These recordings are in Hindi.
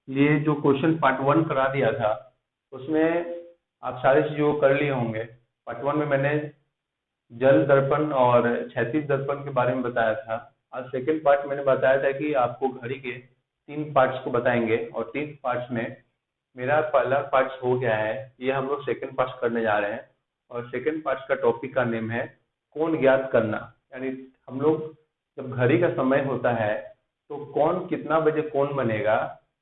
लिए जो क्वेश्चन पार्ट 1 करा दिया था उसमें आप सारी चीज़ों को कर लिए होंगे। पार्ट 1 में मैंने जल दर्पण और क्षैतिज दर्पण के बारे में बताया था। आज सेकंड पार्ट मैंने बताया था कि आपको घड़ी के 3 पार्ट्स को बताएंगे, और 3 पार्ट्स में मेरा पहला पार्ट्स हो गया है, ये हम लोग सेकंड पार्ट्स करने जा रहे हैं। और सेकंड पार्ट्स का टॉपिक का नेम है कोण ज्ञात करना। यानी हम लोग जब घड़ी का समय होता है तो कौन कितना बजे कौन बनेगा,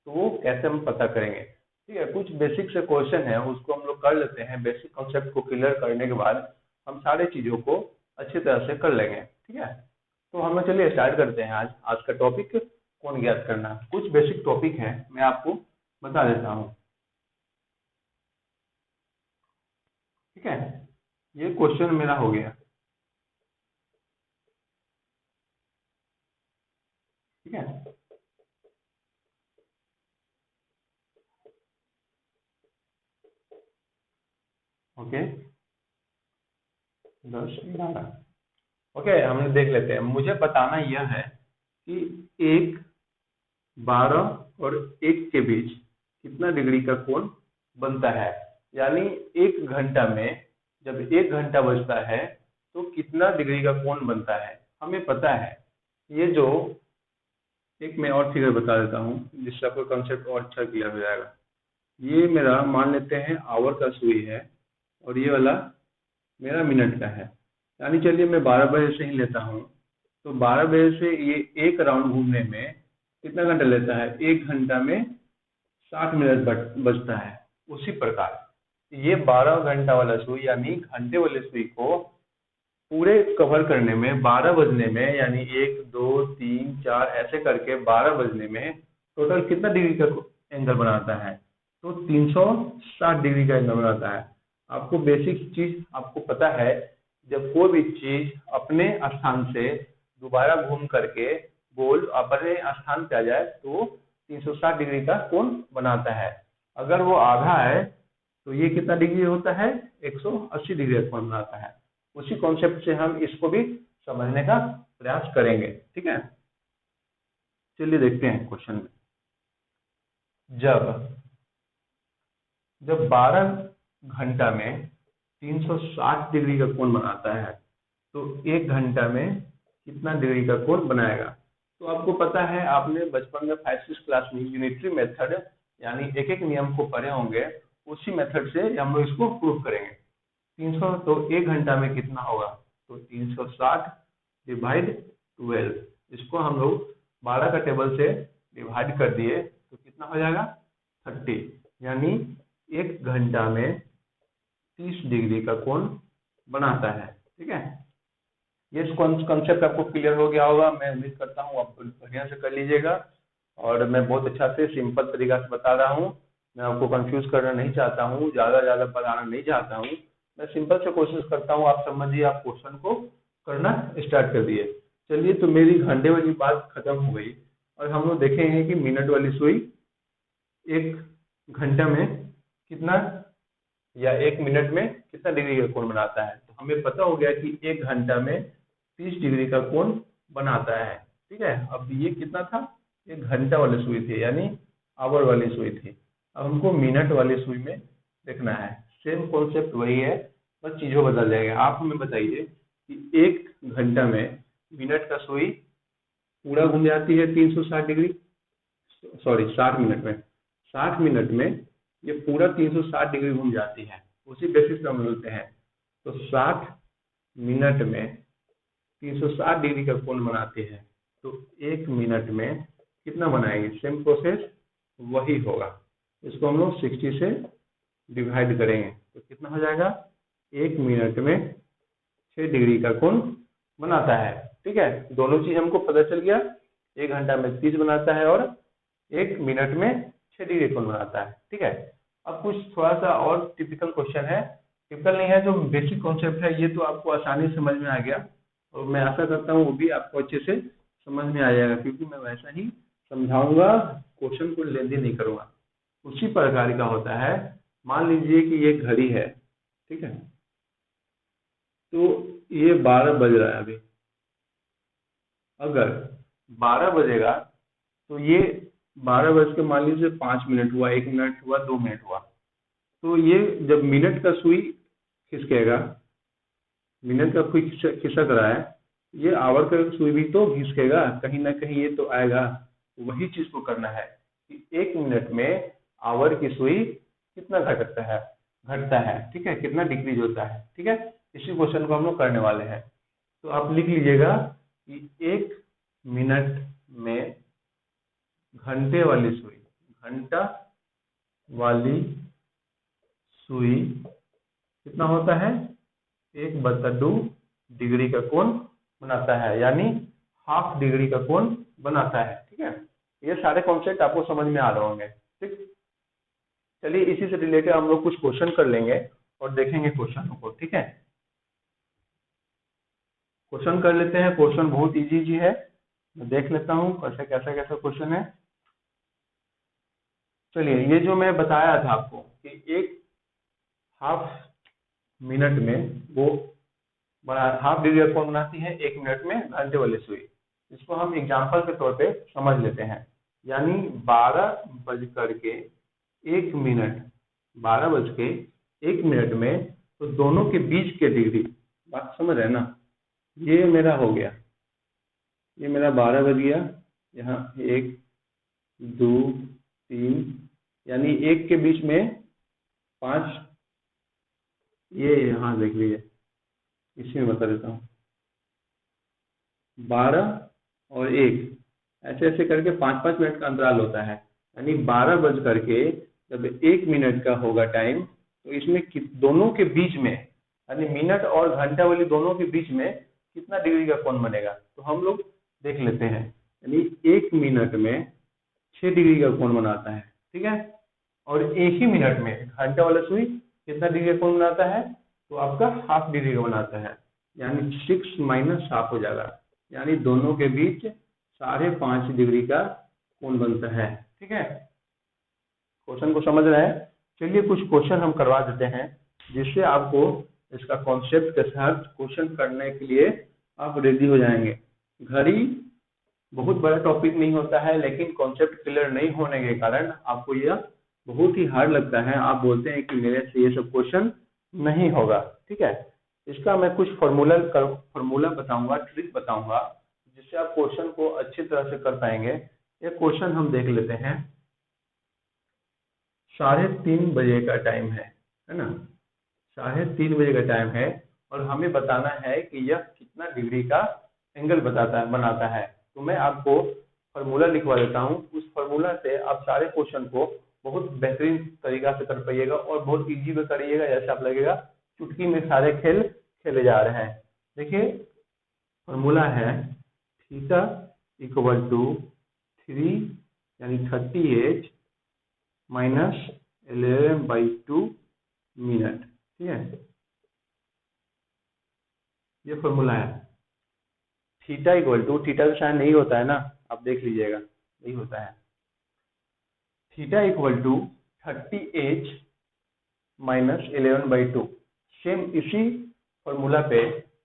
तो वो कैसे हम पता करेंगे। ठीक है, कुछ बेसिक से क्वेश्चन है उसको हम लोग कर लेते हैं। बेसिक कॉन्सेप्ट को क्लियर करने के बाद हम सारे चीजों को अच्छी तरह से कर लेंगे। ठीक है, तो हमें चलिए स्टार्ट करते हैं। आज आज का टॉपिक कोण ज्ञात करना। कुछ बेसिक टॉपिक है, मैं आपको बता देता हूँ। ठीक है, ये क्वेश्चन मेरा हो गया। ठीक है, ओके, 10 11। ओके, हमने देख लेते हैं। मुझे बताना यह है कि 1 12 और 1 के बीच कितना डिग्री का कोण बनता है। यानी 1 घंटा में जब 1 घंटा बजता है तो कितना डिग्री का कोण बनता है, हमें पता है। ये जो एक मैं और फिगर बता देता हूँ जिससे आपको कंसेप्ट और अच्छा क्लियर हो जाएगा। ये मेरा मान लेते हैं आवर का सुई है, और ये वाला मेरा मिनट का है। यानी चलिए मैं 12 बजे से ही लेता हूँ, तो 12 बजे से ये एक राउंड घूमने में कितना घंटा लेता है, 1 घंटा में 60 मिनट बचता है। उसी प्रकार ये 12 घंटा वाला सुई यानी घंटे वाले सुई को पूरे कवर करने में 12 बजने में, यानी 1 2 3 4 ऐसे करके 12 बजने में टोटल कितना डिग्री का एंगल बनाता है, तो 360 डिग्री का एंगल बनाता है। आपको बेसिक चीज आपको पता है, जब कोई भी चीज अपने स्थान से दोबारा घूम करके गोल अपने स्थान पे आ जाए तो 360 डिग्री का कोण बनाता है। अगर वो आधा है तो ये कितना डिग्री होता है, 180 डिग्री का कोण बनाता है। उसी कॉन्सेप्ट से हम इसको भी समझने का प्रयास करेंगे। ठीक है, चलिए देखते हैं क्वेश्चन में। जब जब 12 घंटा में 360 डिग्री का कोण बनाता है तो 1 घंटा में कितना डिग्री का कोण बनाएगा। तो आपको पता है, आपने बचपन में 5-6 क्लास में यूनिटरी मेथड यानी एक एक नियम को पढ़े होंगे। उसी मेथड से हम लोग इसको प्रूव करेंगे। 300 तो 1 घंटा में कितना होगा, तो 360 डिवाइड 12। इसको हम लोग 12 का टेबल से डिवाइड कर दिए तो कितना हो जाएगा, 30। यानी 1 घंटा में 30 डिग्री का कोण बनाता है। ठीक है, ये कॉन्सेप्ट आपको क्लियर हो गया होगा, मैं उम्मीद करता हूँ आप बढ़िया से कर लीजिएगा। और मैं बहुत अच्छा से सिंपल तरीका से बता रहा हूँ। मैं आपको कंफ्यूज करना नहीं चाहता हूँ, ज़्यादा ज़्यादा बताना नहीं चाहता हूँ। मैं सिंपल से कोशिश करता हूँ आप समझिए, आप क्वेश्चन को करना स्टार्ट कर दिए। चलिए, तो मेरी घंटे वाली बात खत्म हो गई, और हम लोग देखेंगे कि मिनट वाली सुई 1 घंटा में कितना या 1 मिनट में कितना डिग्री का कोण बनाता है। तो हमें पता हो गया कि 1 घंटा में 30 डिग्री का कोण बनाता है। ठीक है, अब ये कितना था, 1 घंटा वाली सुई थी यानी आवर वाली सुई थी। अब हमको मिनट वाली सुई में देखना है। सेम कॉन्सेप्ट वही है, बस चीजों बदल जाएगा। आप हमें बताइए कि 1 घंटा में मिनट का सुई पूरा घूम जाती है 360 डिग्री, सॉरी 60 मिनट में, 60 मिनट में ये पूरा 360 डिग्री घूम जाती है। उसी बेसिस पे हम बोलते हैं, तो 60 मिनट में 360 डिग्री का कोण बनाती है, तो 1 मिनट में कितना बनाएंगे, सेम प्रोसेस वही होगा। इसको हम लोग 60 से डिवाइड करेंगे तो कितना हो जाएगा, 1 मिनट में 6 डिग्री का कोण बनाता है। ठीक है, दोनों चीज हमको पता चल गया। 1 घंटा में 30 बनाता है और 1 मिनट में 6 डिग्री कोण बनाता है। ठीक है, अब कुछ थोड़ा सा और टिपिकल क्वेश्चन है। टिपिकल नहीं है, जो बेसिक कॉन्सेप्ट है ये तो आपको आसानी से समझ में आ गया, और मैं आशा करता हूँ वो भी आपको अच्छे से समझ में आ जाएगा, क्योंकि मैं वैसा ही समझाऊंगा, क्वेश्चन को लेंदी नहीं करूंगा। उसी प्रकार का होता है। मान लीजिए कि ये घड़ी है, ठीक है, तो ये 12 बज रहा है अभी। अगर 12 बजेगा तो ये 12 बज के मान लीजिए 5 मिनट हुआ, 1 मिनट हुआ, 2 मिनट हुआ, तो ये जब मिनट का सुई खिसकेगा, मिनट का सुई खिसक रहा है, ये आवर का सुई भी तो खिसकेगा, कहीं ना कहीं ये तो आएगा। वही चीज को करना है कि 1 मिनट में आवर की सुई कितना घटता है, ठीक है, कितना डिक्रीज होता है, ठीक है। इसी क्वेश्चन को हम लोग करने वाले हैं। तो आप लिख लीजिएगा कि 1 मिनट में घंटे वाली सुई, घंटा वाली सुई कितना होता है, 1/2 डिग्री का कोण बनाता है, यानी ½ डिग्री का कोण बनाता है, ठीक है। ये सारे कॉन्सेप्ट आपको समझ में आ रहे होंगे, ठीक। चलिए इसी से रिलेटेड हम लोग कुछ क्वेश्चन कर लेंगे और देखेंगे क्वेश्चनों को, ठीक है। क्वेश्चन कर लेते हैं। क्वेश्चन बहुत इजी है, मैं देख लेता हूँ कैसे कैसा क्वेश्चन है। चलिए, ये जो मैं बताया था आपको कि एक ½ मिनट में वो ½ डिग्री का कोण बनाती है, 1 मिनट में घंटे वाली सुई। इसको हम एग्जांपल के तौर पे समझ लेते हैं। यानी 12 बज के 1 मिनट, 12 बज के 1 मिनट में तो दोनों के बीच के डिग्री, बात समझ रहे हैं ना। ये मेरा हो गया, ये मेरा 12 बज गया, यहाँ 1 2 3, यानी 1 के बीच में 5, ये यहाँ देख लीजिए, इसी में बता देता हूँ, 12 और 1 ऐसे ऐसे करके 5-5 मिनट का अंतराल होता है। यानी 12 बज करके जब 1 मिनट का होगा टाइम, तो इसमें दोनों के बीच में, यानी मिनट और घंटा वाली दोनों के बीच में कितना डिग्री का कोण बनेगा, तो हम लोग देख लेते हैं। यानी 1 मिनट में 6 डिग्री का कोण बनाता है, ठीक है। और 1 ही मिनट में घंटा वाला सुई कितना डिग्री का कोण बनाता है, तो आपका ½ डिग्री का बनाता है, यानी 6 माइनस ½ हो जाएगा, यानी दोनों के बीच 5.5 डिग्री का कोण बनता है, ठीक है। क्वेश्चन को समझ रहे हैं। चलिए कुछ क्वेश्चन हम करवा देते हैं, जिससे आपको इसका कॉन्सेप्ट के साथ क्वेश्चन करने के लिए आप रेडी हो जाएंगे। घड़ी बहुत बड़ा टॉपिक नहीं होता है, लेकिन कॉन्सेप्ट क्लियर नहीं होने के कारण आपको यह बहुत ही हार्ड लगता है। आप बोलते हैं कि मेरे से ये सब क्वेश्चन नहीं होगा, ठीक है। इसका मैं कुछ फॉर्मूला बताऊंगा, ट्रिक बताऊंगा, जिससे आप क्वेश्चन को अच्छी तरह से कर पाएंगे। एक क्वेश्चन हम देख लेते हैं। 3:30 बजे का टाइम है ना, 3:30 बजे का टाइम है, और हमें बताना है कि यह कितना डिग्री का एंगल बनाता है। तो मैं आपको फॉर्मूला लिखवा देता हूँ। उस फॉर्मूला से आप सारे क्वेश्चन को बहुत बेहतरीन तरीका से कर पाइएगा और बहुत इजी में करिएगा, जैसे आप लगेगा चुटकी में सारे खेल खेले जा रहे हैं। देखिए फॉर्मूला है थीटा इक्वल टू 3 यानी 30h माइनस 11/2 मिनट, ठीक है। ये फॉर्मूला है। थीटा इक्वल टू, थीटा तो शायद नहीं होता है ना, आप देख लीजिएगा, नहीं होता है। थीटा इक्वल टू 30h माइनस 11/2। सेम इसी फॉर्मूला पे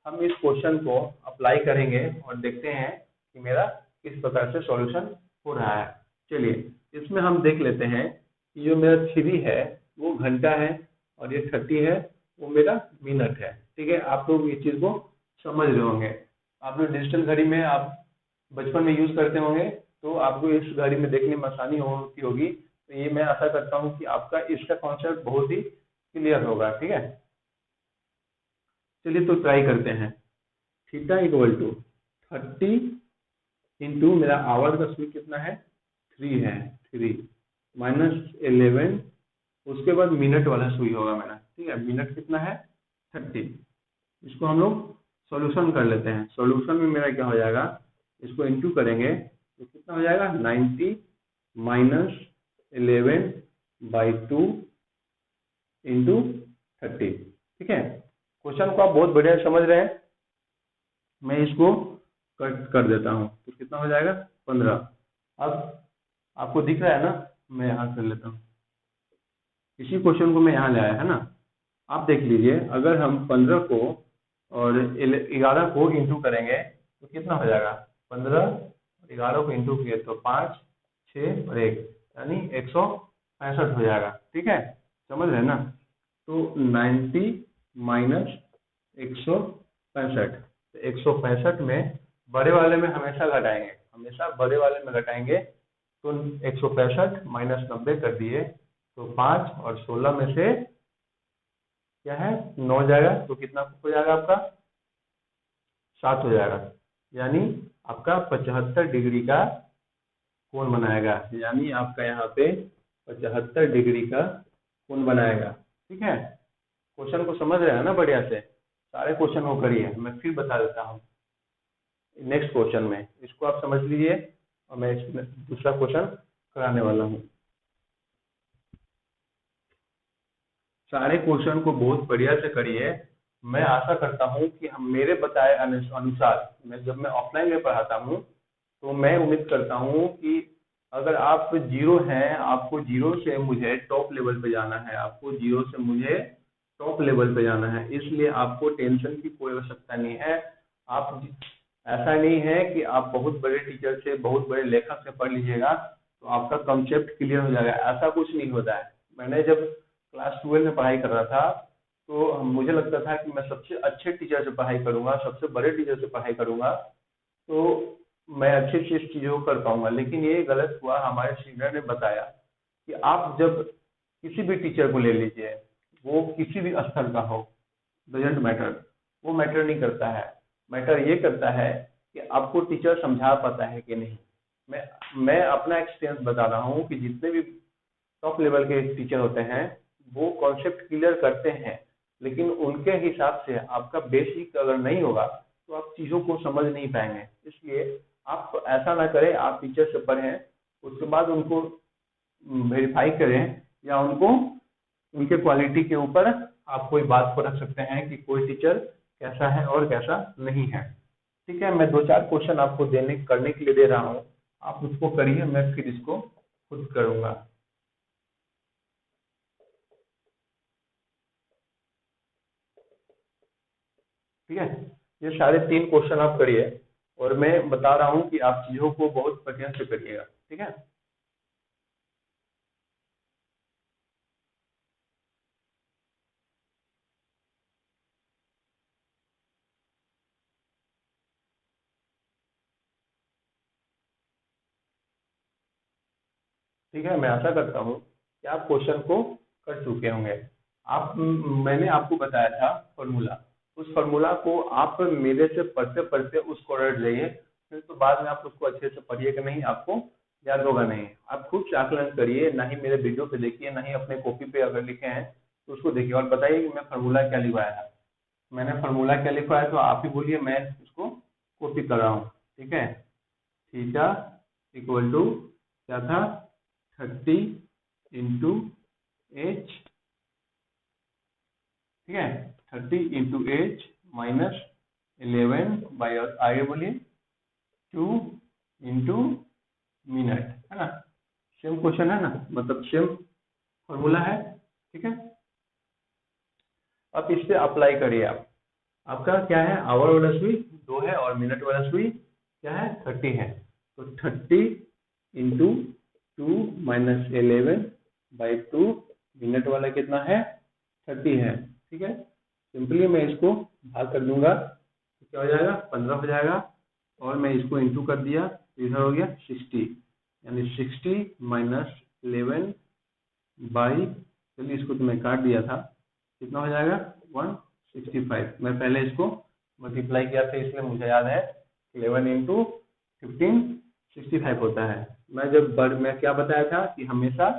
हम इस क्वेश्चन को अप्लाई करेंगे और देखते हैं कि मेरा किस प्रकार से सॉल्यूशन हो रहा है। चलिए इसमें हम देख लेते हैं कि जो मेरा 3 है वो घंटा है और ये 30 है वो मेरा मिनट है, ठीक है। आप लोग इस चीज को समझ रहे होंगे। आप लोग डिजिटल घड़ी में आप बचपन में यूज करते होंगे, तो आपको इस घड़ी में देखने में आसानी होती होगी। तो ये मैं आशा करता हूँ कि आपका इसका कॉन्सेप्ट बहुत ही क्लियर होगा, ठीक है। चलिए तो ट्राई करते हैं। थीटा इक्वल टू 30 इंटू मेरा आवर का सुई कितना है, 3 है, 3 माइनस 11, उसके बाद मिनट वाला सुई होगा मेरा, ठीक है। मिनट कितना है, 30। इसको हम लोग सॉल्यूशन कर लेते हैं। सॉल्यूशन में मेरा क्या हो जाएगा, इसको इंटू करेंगे तो कितना हो जाएगा, 90 माइनस 11/2 इंटू 30, ठीक है। क्वेश्चन को आप बहुत बढ़िया समझ रहे हैं। मैं इसको कट कर देता हूँ तो कितना हो जाएगा, 15। अब आपको दिख रहा है ना, मैं यहाँ कर लेता हूँ। इसी क्वेश्चन को मैं यहाँ ले आया है ना। आप देख लीजिए, अगर हम 15 को और 11 को इंटू करेंगे तो कितना हो जाएगा, 15 और 11 को इंटू किए तो 5, 6 और 1 यानी 165 हो जाएगा। ठीक है, समझ रहे हैं ना। तो 90 माइनस 165, 165 में बड़े वाले में हमेशा घटाएंगे, हमेशा बड़े वाले में घटाएंगे। तो 165 माइनस 90 कर दिए तो 5 और 16 में से क्या है 9 जाएगा, तो कितना हो जाएगा आपका 7 हो जाएगा। यानी आपका 75 डिग्री का कोण बनाएगा, यानी आपका यहाँ पे 75 डिग्री का कोण बनाएगा। ठीक है, क्वेश्चन को समझ रहे हैं ना बढ़िया से, सारे क्वेश्चन वो करिए, मैं फिर बता देता हूँ नेक्स्ट क्वेश्चन में, इसको आप समझ लीजिए और मैं इसमें दूसरा क्वेश्चन कराने वाला हूँ। सारे क्वेश्चन को बहुत बढ़िया से करिए। मैं आशा करता हूँ कि हम मेरे बताए अनुसार जब मैं ऑफलाइन में पढ़ाता हूँ तो मैं उम्मीद करता हूँ कि अगर आप जीरो हैं, आपको जीरो से मुझे टॉप लेवल पे जाना है, आपको जीरो से मुझे टॉप लेवल पे जाना है, इसलिए आपको टेंशन की कोई आवश्यकता नहीं है। आप ऐसा नहीं है कि आप बहुत बड़े टीचर से, बहुत बड़े लेखक से पढ़ लीजिएगा तो आपका कंसेप्ट क्लियर हो जाएगा, ऐसा कुछ नहीं होता है। मैंने जब क्लास 12 में पढ़ाई कर रहा था तो मुझे लगता था कि मैं सबसे अच्छे टीचर से पढ़ाई करूंगा, सबसे बड़े टीचर से पढ़ाई करूंगा तो मैं अच्छी अच्छी चीजों को कर पाऊंगा, लेकिन ये गलत हुआ। हमारे सीनियर ने बताया कि आप जब किसी भी टीचर को ले लीजिए, वो किसी भी स्तर का हो, डजेंट मैटर, वो मैटर नहीं करता है। मैटर ये करता है कि आपको टीचर समझा पाता है कि नहीं। मैं अपना एक्सपीरियंस बता रहा हूँ कि जितने भी टॉप लेवल के टीचर होते हैं वो कॉन्सेप्ट क्लियर करते हैं, लेकिन उनके हिसाब से आपका बेसिक अगर नहीं होगा तो आप चीज़ों को समझ नहीं पाएंगे। इसलिए आप ऐसा ना करें, आप टीचर से पढ़ें, उसके बाद उनको वेरीफाई करें या उनको उनके क्वालिटी के ऊपर आप कोई बात को रख सकते हैं कि कोई टीचर कैसा है और कैसा नहीं है। ठीक है, मैं 2-4 क्वेश्चन आपको करने के लिए दे रहा हूँ, आप उसको करिए, मैं फिर इसको खुद करूंगा। ठीक है, ये सारे 3 क्वेश्चन आप करिए और मैं बता रहा हूँ कि आप चीजों को बहुत बढ़िया से करिएगा। ठीक है, ठीक है, मैं आशा करता हूँ कि आप क्वेश्चन को कर चुके होंगे। मैंने आपको बताया था फॉर्मूला, उस फॉर्मूला को आप मेरे से पढ़ते पढ़ते उसको रट जाइए, फिर तो बाद में आप उसको अच्छे से पढ़िए कि नहीं, आपको याद होगा नहीं। आप खुद से आकलन करिए, ना ही मेरे वीडियो पे देखिए, ना ही अपने कॉपी पे अगर लिखे हैं तो उसको देखिए और बताइए कि मैं फार्मूला क्या लिखवाया है। मैंने फार्मूला क्या लिखवाया है तो आप ही बोलिए, मैं उसको कॉपी कर रहा हूँ। ठीक है, थीटा इक्वल टू क्या था 30 इंटू एच। ठीक है, 30 इंटू एच माइनस 11 बाई, आगे बोलिए 2 इंटू मिनट, है ना। सेम क्वेश्चन है ना, मतलब सेम फॉर्मूला है। ठीक है, अब इस पे अप्लाई करिए आप। आपका क्या है, आवर वाला सुई 2 है और मिनट वाला सुई क्या है 30 है। तो 30 इंटू 2 माइनस 11 बाई 2, मिनट वाला कितना है 30 है। ठीक है, सिंपली मैं इसको भाग कर दूंगा तो क्या हो जाएगा 15 हो जाएगा, और मैं इसको इंटू कर दिया तो इधर हो गया 60, यानी 60 माइनस 11 बाई, चलिए इसको तो मैं काट दिया था, कितना हो जाएगा 165। मैं पहले इसको मल्टीप्लाई किया था इसलिए मुझे याद है 11 इंटू 15 65 होता है। मैं क्या बताया था कि हमेशा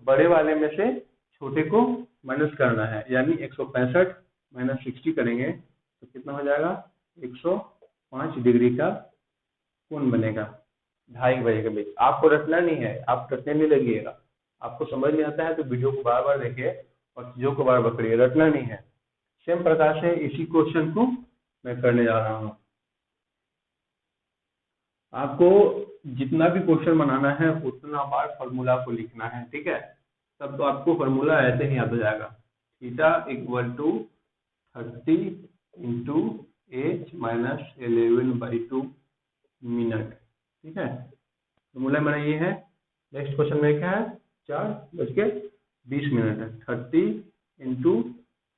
बड़े वाले में से छोटे को माइनस करना है, यानी 165 माइनस 60 करेंगे तो कितना हो जाएगा 105 डिग्री का कोण बनेगा 2:30 बजे के बीच। आपको रटना नहीं है, आप रटने नहीं लगिएगा। आपको समझ नहीं आता है तो वीडियो को बार बार देखिए और चीजों को बार बार करिए, रटना नहीं है। सेम प्रकार से इसी क्वेश्चन को मैं करने जा रहा हूँ। आपको जितना भी क्वेश्चन बनाना है उतना बार फॉर्मूला को लिखना है। ठीक है, तब तो आपको फॉर्मूला ऐसे ही याद हो जाएगा, theta equal to 30 into h minus 11 by 2 minute. ठीक है, फॉर्मूला मेरा ये है, नेक्स्ट क्वेश्चन में क्या है, 4:20 है। 30 इंटू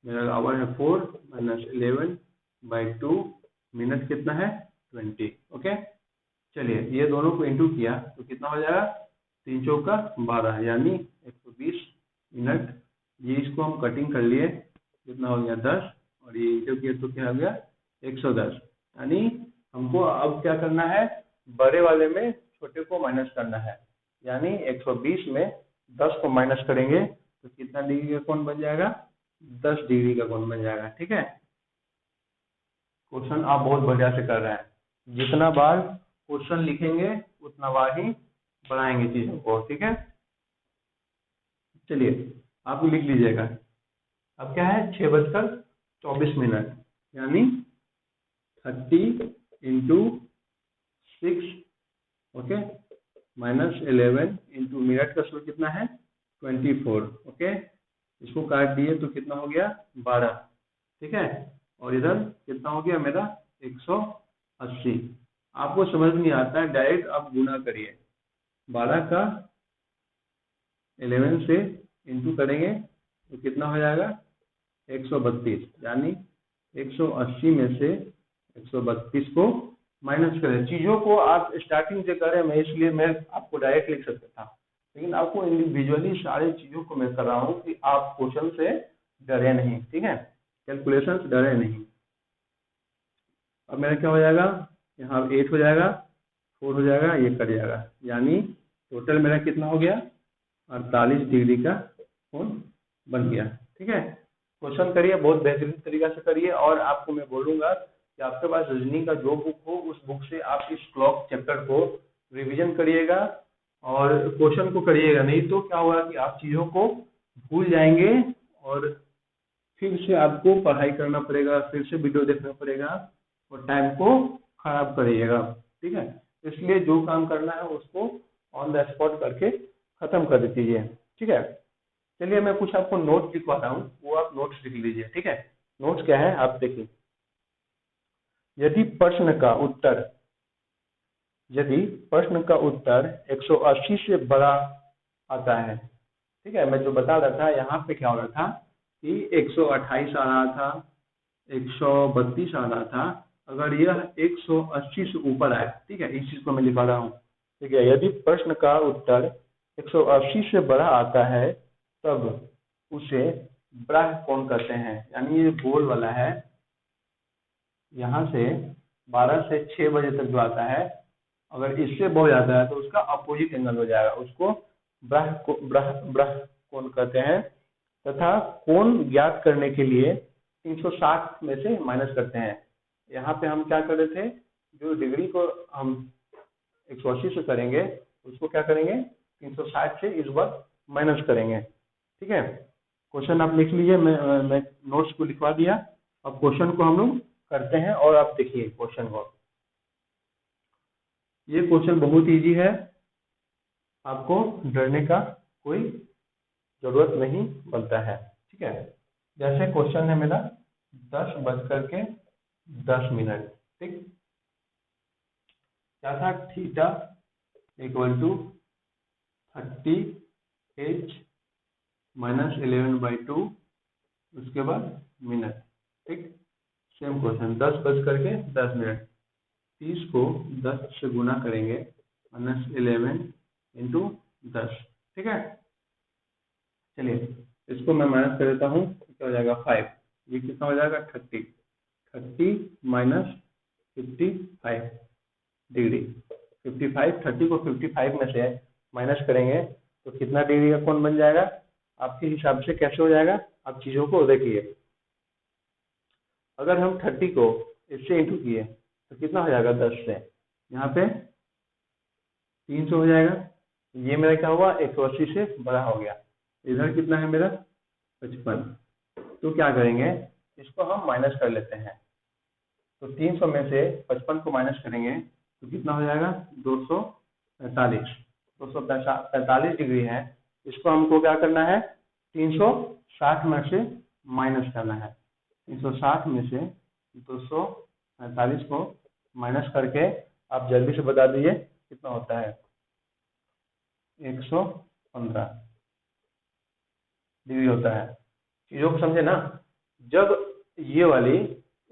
मेरा आवर है 4 माइनस 11/2, मिनट कितना है 20। ओके, चलिए ये दोनों को इंटू किया तो कितना हो जाएगा, 3 चौका 12 यानी 120 मिनट। ये इसको हम कटिंग कर लिए, कितना हो गया 10, और ये इंटू किया तो क्या हो गया 110। यानी हमको अब क्या करना है, बड़े वाले में छोटे को माइनस करना है। यानी 120 में 10 को माइनस करेंगे तो कितना डिग्री का कोण बन जाएगा, 10 डिग्री का कोण बन जाएगा। ठीक है, क्वेश्चन आप बहुत बढ़िया से कर रहे हैं। जितना बार क्वेश्चन लिखेंगे उतना बार ही बढ़ाएंगे चीजों को। ठीक है, चलिए आप लिख लीजिएगा। अब क्या है, 6:24, यानी 30 into 6, okay, minus 11 into minute का सूत्र कितना है 24। ओके, इसको काट दिए तो कितना हो गया 12। ठीक है, और इधर कितना हो गया मेरा 180। आपको समझ नहीं आता है, डायरेक्ट आप गुना करिए। 12 का 11 से इंटू करेंगे तो कितना हो जाएगा 132। यानी 180 में से 132 को माइनस करें। चीजों को आप स्टार्टिंग से करें, मैं इसलिए मैं आपको डायरेक्ट लिख सकता था, लेकिन आपको इंडिविजुअली सारे चीजों को मैं कर रहा हूँ कि आप क्वेश्चन से डरे नहीं। ठीक है, कैलकुलेशन से डरे नहीं। अब मेरा क्या हो जाएगा, यहाँ 8 हो जाएगा, 4 हो जाएगा, ये कट जाएगा। यानी टोटल मेरा कितना हो गया 48 डिग्री का कोण बन गया। ठीक है, क्वेश्चन करिए, बहुत बेहतरीन तरीका से करिए। और आपको मैं बोलूंगा कि आपके पास रीजनिंग का जो बुक हो उस बुक से आप इस क्लॉक चैप्टर को रिवीजन करिएगा और क्वेश्चन को करिएगा। नहीं तो क्या होगा कि आप चीजों को भूल जाएंगे और फिर से आपको पढ़ाई करना पड़ेगा, फिर से वीडियो देखना पड़ेगा और टाइम को खराब करिएगा। ठीक है, इसलिए जो काम करना है उसको ऑन द स्पॉट करके खत्म कर दीजिए। ठीक है, चलिए मैं कुछ आपको नोट्स लिखवा रहा हूँ, वो आप नोट्स लिख लीजिए। ठीक है, नोट्स क्या है आप देखिए। यदि प्रश्न का उत्तर 180 से बड़ा आता है, ठीक है, मैं जो बता रहा था यहाँ पे क्या हो रहा था कि 128 आ रहा था, 132 आ रहा था। अगर यह 180 से ऊपर आए, ठीक है, इस चीज को मैं लिखा रहा हूँ। ठीक है, यदि प्रश्न का उत्तर 180 से बड़ा आता है तब उसे ब्राह कोण कहते हैं। यानी ये गोल वाला है, यहाँ से 12 से 6 बजे तक जो आता है, अगर इससे बढ़ जाता है तो उसका अपोजिट एंगल हो जाएगा, उसको ब्राह कोण कहते हैं। तथा कोण ज्ञात करने के लिए 360 में से माइनस करते हैं। यहाँ पे हम क्या कर रहे थे, जो डिग्री को हम 180 से करेंगे उसको क्या करेंगे 360 से इस बार माइनस करेंगे। ठीक है, क्वेश्चन आप लिख लीजिए, मैं नोट्स को लिखवा दिया। अब क्वेश्चन को हम लोग करते हैं और आप देखिए क्वेश्चन को। ये क्वेश्चन बहुत इजी है, आपको डरने का कोई जरूरत नहीं बनता है। ठीक है, जैसे क्वेश्चन है मेरा 10:10। ठीक, क्या था, थीटा इक्वल टू 30h माइनस 11/2, उसके बाद मिनट। ठीक, सेम क्वेश्चन 10:10, 30 को 10 से गुना करेंगे, माइनस 11 इंटू 10। ठीक है, चलिए इसको मैं माइनस कर देता हूँ, क्या हो जाएगा 5। ये कितना हो जाएगा 30 माइनस 55 डिग्री। 55, 30 को 55 में से माइनस करेंगे तो कितना डिग्री का कोण बन जाएगा आपके हिसाब से, कैसे हो जाएगा आप चीजों को देखिए। अगर हम 30 को इससे इंटू किए तो कितना हो जाएगा 10 से, यहाँ पे 300 हो जाएगा। ये मेरा क्या हुआ 180 से बड़ा हो गया। इधर कितना है मेरा 55। तो क्या करेंगे, इसको हम माइनस कर लेते हैं। तो 300 में से 55 को माइनस करेंगे तो कितना हो जाएगा 245 डिग्री है। इसको हमको क्या करना है 360 में से माइनस करना है। 360 में से 245 को माइनस करके आप जल्दी से बता दीजिए कितना होता है। 115 डिग्री होता है। चीजों को समझे ना, जब ये वाली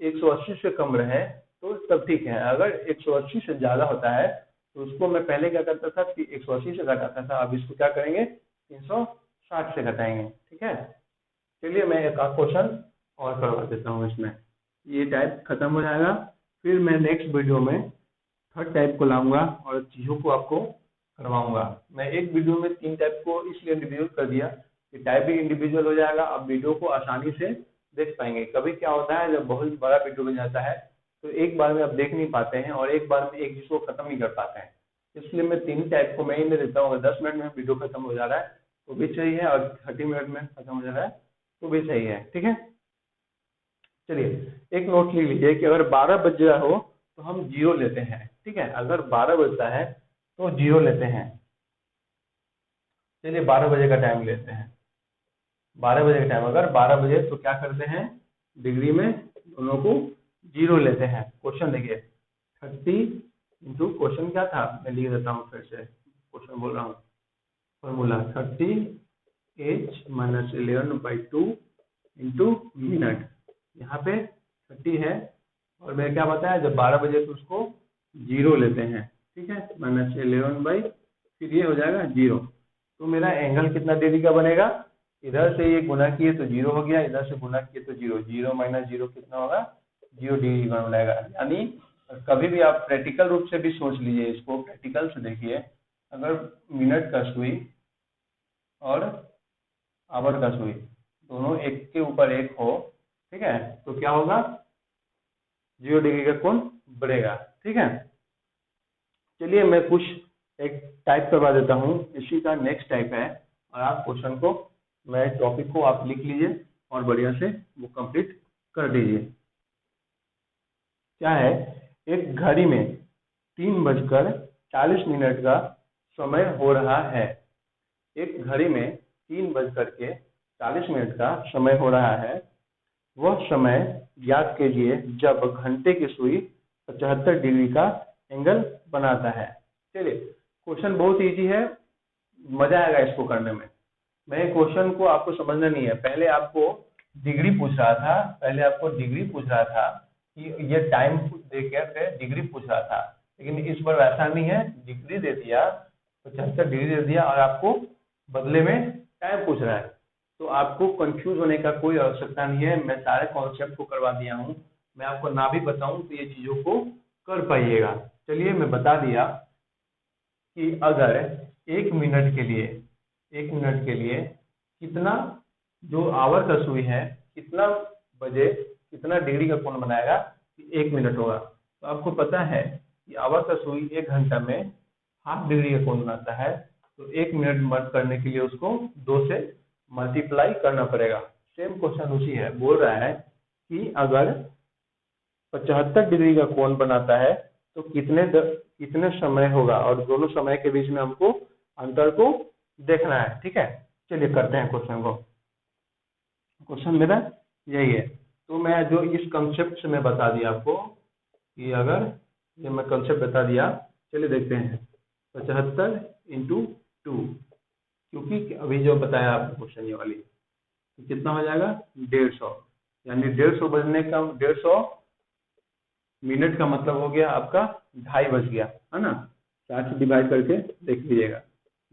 180 से कम रहे तो तब ठीक है, अगर 180 से ज्यादा होता है तो उसको मैं पहले क्या करता था कि 180 से घटाता था, अब इसको क्या करेंगे 360 से घटाएंगे। ठीक है, चलिए मैं एक क्वेश्चन और करवा देता हूँ इसमें, ये टाइप खत्म हो जाएगा। फिर मैं नेक्स्ट वीडियो में थर्ड टाइप को लाऊंगा और चीजों को आपको करवाऊंगा। मैं एक वीडियो में 3 टाइप को इसलिए इंडिविजुअल कर दिया कि टाइप भी इंडिविजुअल हो जाएगा, आप वीडियो को आसानी से देख पाएंगे। कभी क्या होता है जब बहुत बड़ा वीडियो बन जाता है तो एक बार में आप देख नहीं पाते हैं और एक बार में एक चीज को खत्म नहीं कर पाते हैं, इसलिए मैं 3 टाइप को मैं ही नहीं देता हूँ। अगर 10 मिनट में वीडियो खत्म हो जा रहा है तो भी सही है, और 30 मिनट में खत्म हो जा रहा है तो भी सही है। ठीक है, चलिए एक नोट ले लीजिए कि अगर 12 बज रहा हो तो हम 0 लेते हैं। ठीक है, अगर 12 बजता है तो 0 लेते हैं। चलिए 12 बजे का टाइम लेते हैं। 12 बजे का टाइम, अगर 12 बजे तो क्या करते हैं, डिग्री में दोनों को 0 लेते हैं। क्वेश्चन देखिए 30 इंटू, क्वेश्चन क्या था मैं लिख देता हूँ फिर से, क्वेश्चन बोल रहा हूँ, फॉर्मूला 30h-11/2 इंटू मिनट। यहाँ पे 30 है और मैंने क्या बताया जब 12 बजे तो उसको 0 लेते हैं। ठीक है, -11 फिर ये हो जाएगा 0। तो मेरा एंगल कितना डिग्री का बनेगा, इधर से ये गुना किए तो 0 हो गया, इधर से गुना किए तो 0, 0 - 0 कितना होगा 0 डिग्री का बनेगा। यानी कभी भी आप प्रैक्टिकल रूप से भी सोच लीजिए, इसको प्रैक्टिकल से देखिए, अगर मिनट का सुई और आवर का सुई दोनों एक के ऊपर एक हो, ठीक है, तो क्या होगा 0 डिग्री का कोण बढ़ेगा। ठीक है, चलिए मैं कुछ एक टाइप करवा देता हूँ, इसी का नेक्स्ट टाइप है, और आप क्वेश्चन को, मैं टॉपिक को आप लिख लीजिए और बढ़िया से वो कंप्लीट कर दीजिए। क्या है, एक घड़ी में 3:40 का समय हो रहा है। एक घड़ी में 3:40 का समय हो रहा है। वह समय ज्ञात कीजिए जब घंटे की सुई 75 डिग्री का एंगल बनाता है। चलिए क्वेश्चन बहुत इजी है, मजा आएगा इसको करने में। मैं क्वेश्चन को आपको समझना नहीं है, पहले आपको डिग्री पूछ रहा था कि ये टाइम दे के डिग्री पूछ रहा था, लेकिन इस बार वैसा नहीं है, डिग्री दे दिया 75 डिग्री दे दिया और आपको बदले में टाइम पूछ रहा है। तो आपको कंफ्यूज होने का कोई आवश्यकता नहीं है, मैं सारे कॉन्सेप्ट को करवा दिया हूँ। मैं आपको ना भी बताऊं तो ये चीजों को कर पाइएगा। चलिए मैं बता दिया कि अगर 1 मिनट के लिए कितना, जो आवर का सुई है कितना बजे कितना डिग्री का कोण बनाएगा, 1 मिनट होगा। तो आपको पता है कि आवर का सुई 1 घंटा में ½ डिग्री का कोण बनाता है, तो 1 मिनट मर्ज करने के लिए उसको 2 से मल्टीप्लाई करना पड़ेगा। सेम क्वेश्चन उसी है, बोल रहा है कि अगर 75 डिग्री का कोण बनाता है तो कितने समय होगा, और दोनों समय के बीच में हमको अंतर को देखना है। ठीक है, चलिए करते हैं क्वेश्चन को। क्वेश्चन मेरा यही है, तो मैं जो इस कंसेप्ट से मैं बता दिया आपको कि अगर ये मैं कंसेप्ट बता दिया। चलिए देखते हैं 75 × 2, क्योंकि अभी जो बताया आपको क्वेश्चन ये वाली, तो कितना हो जाएगा 150, यानी 150 बजने का 150 मिनट का मतलब हो गया आपका 2:30 बज गया, है ना। 4 से डिवाइड करके देख लीजिएगा,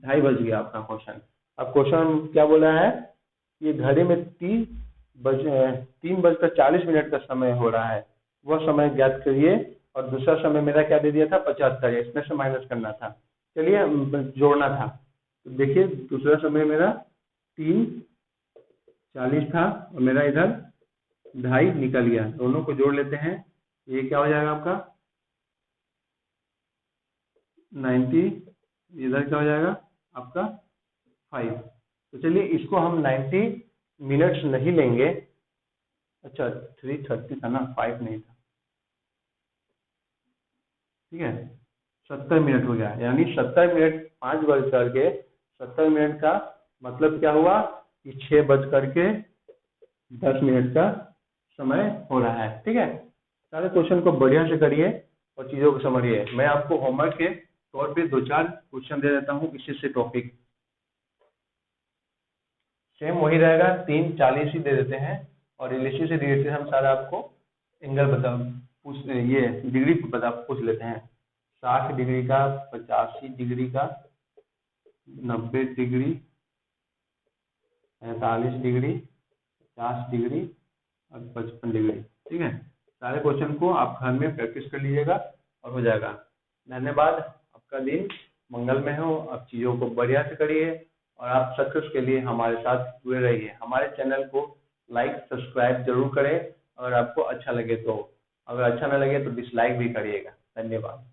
2:30 बज गया आपका क्वेश्चन। अब क्वेश्चन क्या बोला है, ये घड़ी में 3:40 का समय हो रहा है, वह समय ज्ञात करिए, और दूसरा समय मेरा क्या दे दिया था 75, इसमें से माइनस करना था, चलिए जोड़ना था। तो देखिए दूसरा समय मेरा 3:40 था और मेरा इधर 2:30 निकल गया, दोनों को जोड़ लेते हैं, ये क्या हो जाएगा आपका 90, इधर क्या हो जाएगा आपका 5। तो चलिए इसको हम 90 मिनट्स नहीं लेंगे, अच्छा 3:30 था ना, 5 नहीं था, ठीक है 70 मिनट हो गया, यानी 70 मिनट 5 बज करके 70 मिनट का मतलब क्या हुआ कि 6:10 का समय हो रहा है। ठीक है, सारे क्वेश्चन को बढ़िया से करिए और चीजों को समझिए। मैं आपको होमवर्क के तौर पे 2-4 क्वेश्चन दे देता हूँ इसी से टॉपिक सेम वही रहेगा, 340 ही दे देते हैं और इसी से रिलेटेड हम सारा आपको एंगल बता पूछ ये डिग्री बता पूछ लेते हैं। 60 डिग्री का, 85 डिग्री का, 90 डिग्री, 45 डिग्री, 50 डिग्री और 55 डिग्री। ठीक है, सारे क्वेश्चन को आप घर में प्रैक्टिस कर लीजिएगा और हो जाएगा। धन्यवाद, आपका दिन मंगलमय हो, आप चीज़ों को बढ़िया से करिए और आप सक्सेस के लिए हमारे साथ जुड़े रहिए। हमारे चैनल को लाइक सब्सक्राइब जरूर करें अगर आपको अच्छा लगे तो, अगर अच्छा ना लगे तो डिसलाइक भी करिएगा। धन्यवाद।